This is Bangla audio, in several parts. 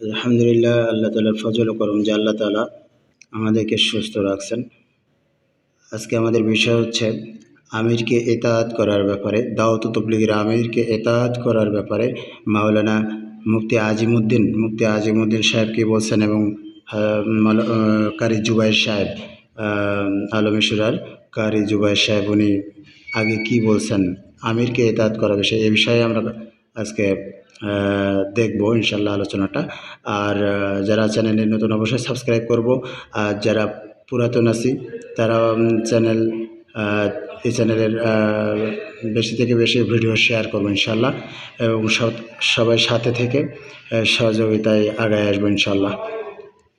আলহামদুলিল্লাহ, আল্লাহ তাআলার ফজল ও করম যে আল্লাহ তাআলা আমাদেরকে সুস্থ রাখছেন। আজকে আমাদের বিষয় হচ্ছে আমিরকে ইতাআত করার ব্যাপারে, দাওয়াত ও তাবলীগের আমিরকে ইতাআত করার ব্যাপারে মাওলানা মুফতি আজিমউদ্দিন সাহেব কী বলছেন এবং কারি জুবায়ের সাহেব, আলমী শুরার কারি জুবায়ের সাহেব উনি আগে কী বলছেন আমিরকে ইতাআত করার বিষয়ে, এ বিষয়ে আমরা আজকে দেখব ইনশাল্লাহ আলোচনাটা। আর যারা চ্যানেলে নতুন অবশ্যই সাবস্ক্রাইব করব, আর যারা পুরাতন আছি তারা এই চ্যানেলের বেশি থেকে বেশি ভিডিও শেয়ার করবো ইনশাল্লাহ, এবং সবাই সাথে থেকে সহযোগিতায় আগায় আসবো ইনশাল্লাহ।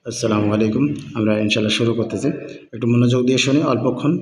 আসসালামু আলাইকুম। আমরা ইনশাল্লাহ শুরু করতেছি, একটু মনোযোগ দিয়ে শুনি অল্পক্ষণ।